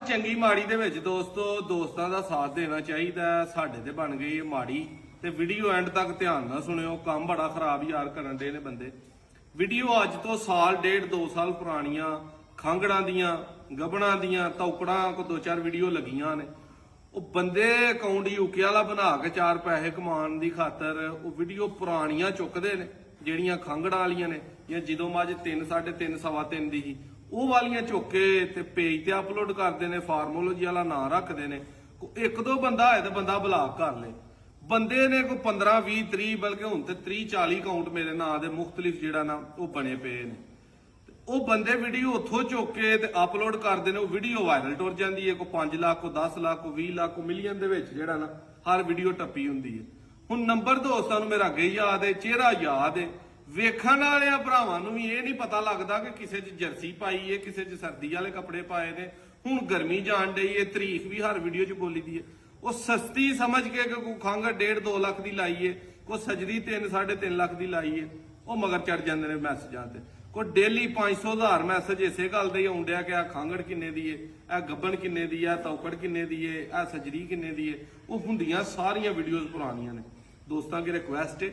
ਚੰਗੀ ਮਾੜੀ ਦੇ ਵਿੱਚ ਦੋਸਤੋ ਦੋਸਤਾਂ ਦਾ ਸਾਥ ਦੇਣਾ ਚਾਹੀਦਾ। ਸਾਡੇ ਤੇ ਬਣ ਗਈ ਮਾੜੀ ਤੇ ਵੀਡੀਓ ਐਂਡ ਤੱਕ ਧਿਆਨ ਨਾਲ ਸੁਣਿਓ। ਕੰਮ ਬੜਾ ਖਰਾਬ ਯਾਰ ਕਰਨ ਦੇ ਨੇ ਬੰਦੇ। ਵੀਡੀਓ ਅੱਜ ਤੋਂ ਸਾਲ ਡੇਢ 2 ਸਾਲ ਪੁਰਾਣੀਆਂ ਖਾਂਗੜਾਂ ਦੀਆਂ ਗੱਬਣਾਂ ਦੀਆਂ ਤੌਕੜਾਂ ਕੋ 2-4 ਵੀਡੀਓ ਲੱਗੀਆਂ ਨੇ। ਉਹ ਬੰਦੇ ਅਕਾਊਂਟ ਯੂਕੇ ਵਾਲਾ ਬਣਾ ਕੇ 4 ਪੈਸੇ ਕਮਾਉਣ ਦੀ ਖਾਤਰ ਉਹ ਵੀਡੀਓ ਪੁਰਾਣੀਆਂ ਚੁੱਕਦੇ ਨੇ ਜਿਹੜੀਆਂ ਖਾਂਗੜਾਂ ਵਾਲੀਆਂ ਨੇ ਜਾਂ ਜਦੋਂ ਮੱਝ 3 3.5 ਸਵਾ 3 ਦੀ ਸੀ ਉਹ ਵਾਲੀਆਂ ਚੁੱਕ ਕੇ ਤੇ ਪੇਜ ਤੇ ਅਪਲੋਡ ਕਰਦੇ ਨੇ। ਫਾਰਮੋਲੋਜੀ ਵਾਲਾ ਨਾਂ ਰੱਖਦੇ ਨੇ। ਇੱਕ ਦੋ ਬੰਦਾ ਹੈ ਤੇ ਬੰਦਾ ਬਲਾਕ ਕਰ ਲੇ। ਬੰਦੇ ਨੇ ਕੋਈ 15 20 30 ਬਲਕਿ ਹੁਣ ਤੇ 30 40 ਅਕਾਊਂਟ ਮੇਰੇ ਨਾਂ ਦੇ ਮੁਖਤਲਿਫ ਜਿਹੜਾ ਨਾ ਉਹ ਬਣੇ ਪਏ ਨੇ। ਉਹ ਬੰਦੇ ਵੀਡੀਓ ਉੱਥੋਂ ਚੁੱਕ ਕੇ ਤੇ ਅਪਲੋਡ ਕਰਦੇ ਨੇ। ਉਹ ਵੀਡੀਓ ਵਾਇਰਲ ਟੁਰ ਜਾਂਦੀ ਹੈ। ਕੋਈ 5 ਲੱਖ ਕੋਈ 10 ਲੱਖ ਕੋਈ 20 ਲੱਖ ਕੋਈ ਮਿਲੀਅਨ ਦੇ ਵਿੱਚ ਜਿਹੜਾ ਨਾ ਹਰ ਵੀਡੀਓ ਟੱਪੀ ਹੁੰਦੀ ਹੈ। ਹੁਣ ਨੰਬਰ ਦੋਸਤਾਂ ਨੂੰ ਮੇਰਾ ਅੱਗੇ ਯਾਦ ਹੈ, ਚਿਹਰਾ ਯਾਦ ਹੈ। ਵੇਖਣ ਵਾਲਿਆਂ ਭਰਾਵਾਂ ਨੂੰ ਵੀ ਇਹ ਨਹੀਂ ਪਤਾ ਲੱਗਦਾ ਕਿ ਕਿਸੇ 'ਚ ਜਰਸੀ ਪਾਈ ਹੈ, ਕਿਸੇ 'ਚ ਸਰਦੀ ਵਾਲੇ ਕੱਪੜੇ ਪਾਏ ਨੇ। ਹੁਣ ਗਰਮੀ ਜਾਣ ਡਈ ਹੈ, ਤਰੀਕ ਵੀ ਹਰ ਵੀਡੀਓ 'ਚ ਬੋਲੀ ਦੀ ਹੈ। ਉਹ ਸਸਤੀ ਸਮਝ ਕੇ ਕਿ ਕੋਈ ਖੰਘ 1.5-2 ਲੱਖ ਦੀ ਲਾਈਏ, ਕੋਈ ਸਜਰੀ 3-3.5 ਲੱਖ ਦੀ ਲਾਈਏ, ਉਹ ਮਗਰ ਚੜ ਜਾਂਦੇ ਨੇ ਮੈਸੇਜਾਂ ਤੇ। ਕੋਈ ਡੇਲੀ 500,000 ਮੈਸੇਜ ਇਸੇ ਗੱਲ ਦੇ ਹੀ ਆਉਂਦਿਆ ਕਿ ਆ ਖਾਂਗੜ ਕਿੰਨੇ ਦੀ ਏ, ਇਹ ਗੱਬਣ ਕਿੰਨੇ ਦੀ ਹੈ, ਤੌਕੜ ਕਿੰਨੇ ਦੀ ਏ, ਇਹ ਸਜਰੀ ਕਿੰਨੇ ਦੀ ਏ। ਉਹ ਹੁੰਦੀਆਂ ਸਾਰੀਆਂ ਵੀਡੀਓਜ਼ ਪੁਰਾਣੀਆਂ ਨੇ। ਦੋਸਤਾਂ ਦੀ ਰਿਕੁਐਸਟ ਹੈ,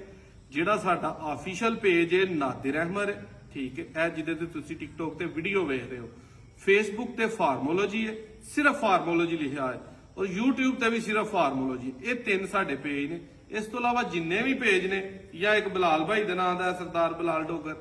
ਜਿਹੜਾ ਸਾਡਾ ਆਫੀਸ਼ੀਅਲ ਪੇਜ ਹੈ ਨਾਦਿਰ ਅਹਿਮਦ, ਠੀਕ ਹੈ, ਇਹ ਜਿਹਦੇ ਤੇ ਤੁਸੀਂ ਟਿਕਟੋਕ ਤੇ ਵੀਡੀਓ ਵੇਖ ਰਹੇ ਹੋ। ਫੇਸਬੁੱਕ ਤੇ ਫਾਰਮੋਲੋਜੀ ਹੈ, ਸਿਰਫ ਫਾਰਮੋਲੋਜੀ ਲਿਖਿਆ ਹੈ, ਔਰ YouTube ਤੇ ਵੀ ਸਿਰਫ ਫਾਰਮੋਲੋਜੀ। ਇਹ 3 ਸਾਡੇ ਪੇਜ ਨੇ। ਇਸ ਤੋਂ ਇਲਾਵਾ ਜਿੰਨੇ ਵੀ ਪੇਜ ਨੇ, ਜਾਂ ਇੱਕ ਬਲਾਲ ਭਾਈ ਦੇ ਨਾਂ ਦਾ ਸਰਦਾਰ ਬਲਾਲ ਡੋਗਰ,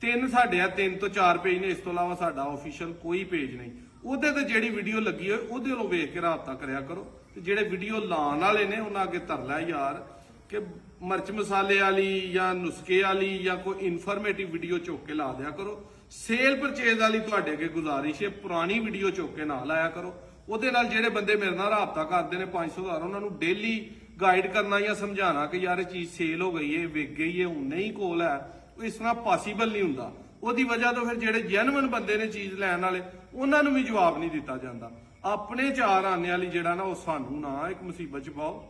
3 ਸਾਡੇ ਆ, 3 ਤੋਂ 4 ਪੇਜ ਨੇ। ਇਸ ਤੋਂ ਇਲਾਵਾ ਸਾਡਾ ਆਫੀਸ਼ੀਅਲ ਕੋਈ ਪੇਜ ਨਹੀਂ। ਉਹਦੇ ਤੇ ਜਿਹੜੀ ਵੀਡੀਓ ਲੱਗੀ ਹੋਏ ਉਹਦੇ ਨੂੰ ਵੇਖ ਕੇ ਰਾਬਤਾ ਕਰਿਆ ਕਰੋ। ਤੇ ਜਿਹੜੇ ਵੀਡੀਓ ਲਾਉਣ ਵਾਲੇ ਨੇ ਉਹਨਾਂ ਅੱਗੇ ਧਰ ਲੈ ਯਾਰ ਕਿ ਮਿਰਚ ਮਸਾਲੇ ਵਾਲੀ ਜਾਂ ਨੁਸਖੇ ਵਾਲੀ ਜਾਂ ਕੋਈ ਇਨਫੋਰਮੇਟਿਵ ਵੀਡੀਓ ਚੁੱਕ ਕੇ ਲਾ ਦਿਆ ਕਰੋ। ਸੇਲ ਪਰਚੇਜ਼ ਵਾਲੀ ਤੁਹਾਡੇ ਅੱਗੇ ਗੁਜ਼ਾਰਿਸ਼ ਹੈ, ਪੁਰਾਣੀ ਵੀਡੀਓ ਚੁੱਕ ਕੇ ਨਾ ਲਾਇਆ ਕਰੋ। ਉਹਦੇ ਨਾਲ ਜਿਹੜੇ ਬੰਦੇ ਮੇਰੇ ਨਾਲ ਰਾਬਤਾ ਕਰਦੇ ਨੇ 500,000, ਉਹਨਾਂ ਨੂੰ ਡੇਲੀ ਗਾਈਡ ਕਰਨਾ ਜਾਂ ਸਮਝਾਉਣਾ ਕਿ ਯਾਰ ਇਹ ਚੀਜ਼ ਸੇਲ ਹੋ ਗਈ ਹੈ, ਵਿਕ ਗਈ ਹੈ, ਹੁਣ ਨਹੀਂ ਕੋਲ ਹੈ, ਉਹ ਇਸ ਤਰ੍ਹਾਂ ਪੋਸੀਬਲ ਨਹੀਂ ਹੁੰਦਾ। ਉਹਦੀ ਵਜ੍ਹਾ ਤੋਂ ਫਿਰ ਜਿਹੜੇ ਜੈਨੂਇਨ ਬੰਦੇ ਨੇ ਚੀਜ਼ ਲੈਣ ਵਾਲੇ, ਉਹਨਾਂ ਨੂੰ ਵੀ ਜਵਾਬ ਨਹੀਂ ਦਿੱਤਾ ਜਾਂਦਾ। ਆਪਣੇ 4 ਆਨੇ ਵਾਲੀ ਜਿਹੜਾ ਨਾ ਉਹ ਸਾਨੂੰ ਨਾ ਇੱਕ ਮੁਸੀਬਤ ਚ ਪਾਓ।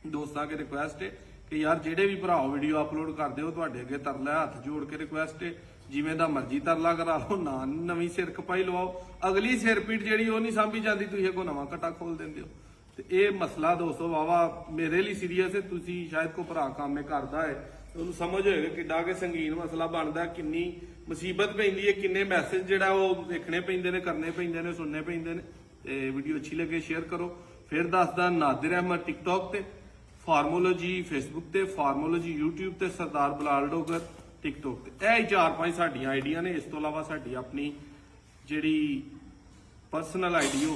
ਦੋਸਤਾਂ ਅੱਗੇ ਰਿਕੁਐਸਟ ਹੈ ਕਿ ਯਾਰ ਜਿਹੜੇ ਵੀ ਭਰਾ ਵੀਡੀਓ ਅਪਲੋਡ ਕਰਦੇ ਹੋ, ਤੁਹਾਡੇ ਅੱਗੇ ਤਰਲਾ ਹੱਥ ਜੋੜ ਕੇ ਰਿਕੁਐਸਟ ਹੈ, ਜਿਵੇਂ ਦਾ ਮਰਜ਼ੀ ਤਰਲਾ ਕਰਾ ਲਓ, ਨਾ ਨਵੀਂ ਸਿਰ ਖਪਾਈ ਲਵਾਓ। ਅਗਲੀ ਸਿਰਪੀਟ ਜਿਹੜੀ ਉਹ ਨਹੀਂ ਸਾਂਭੀ ਜਾਂਦੀ, ਤੁਸੀਂ ਅੱਗੋਂ ਨਵਾਂ ਕਟਾ ਖੋਲ ਦਿੰਦੇ ਹੋ। ਤੇ ਇਹ ਮਸਲਾ ਦੋਸਤੋ ਵਾਵਾ ਮੇਰੇ ਲਈ ਸੀਰੀਅਸ ਹੈ। ਤੁਸੀਂ ਸ਼ਾਇਦ ਕੋਈ ਭਰਾ ਕੰਮ ਕਰਦਾ ਹੈ, ਉਹਨੂੰ ਸਮਝ ਹੋਏਗਾ ਕਿੱਡਾ ਕਿ ਸੰਗੀਨ ਮਸਲਾ ਬਣਦਾ, ਕਿੰਨੀ ਮੁਸੀਬਤ ਪੈਂਦੀ ਹੈ, ਕਿੰਨੇ ਮੈਸੇਜ ਜਿਹੜਾ ਉਹ ਵੇਖਣੇ ਪੈਂਦੇ ਨੇ, ਕਰਨੇ ਪੈਂਦੇ ਨੇ, ਸੁਣਨੇ ਪੈਂਦੇ ਨੇ। ਤੇ ਵੀਡੀਓ ਅੱਛੀ ਲੱਗੇ ਸ਼ੇਅਰ ਕਰੋ। ਫਿਰ ਦੱਸਦਾ ਨਾਦਿਰ ਅਹਿਮਦ ਟਿਕਟੋਕ ਤੇ, ਫਾਰਮੋਲੋਜੀ ਫੇਸਬੁੱਕ ਤੇ, ਫਾਰਮੋਲੋਜੀ YouTube ਤੇ, ਸਰਦਾਰ ਬਲਾਲ ਡੋਗਰ ਟਿਕਟੋਕ ਤੇ। ਇਹ 4-5 ਸਾਡੀਆਂ ਆਈਡੀਆਂ ਨੇ। ਇਸ ਤੋਂ ਇਲਾਵਾ ਸਾਡੀ ਆਪਣੀ ਜਿਹੜੀ ਪਰਸਨਲ ਆਈਡੀ ਉਹ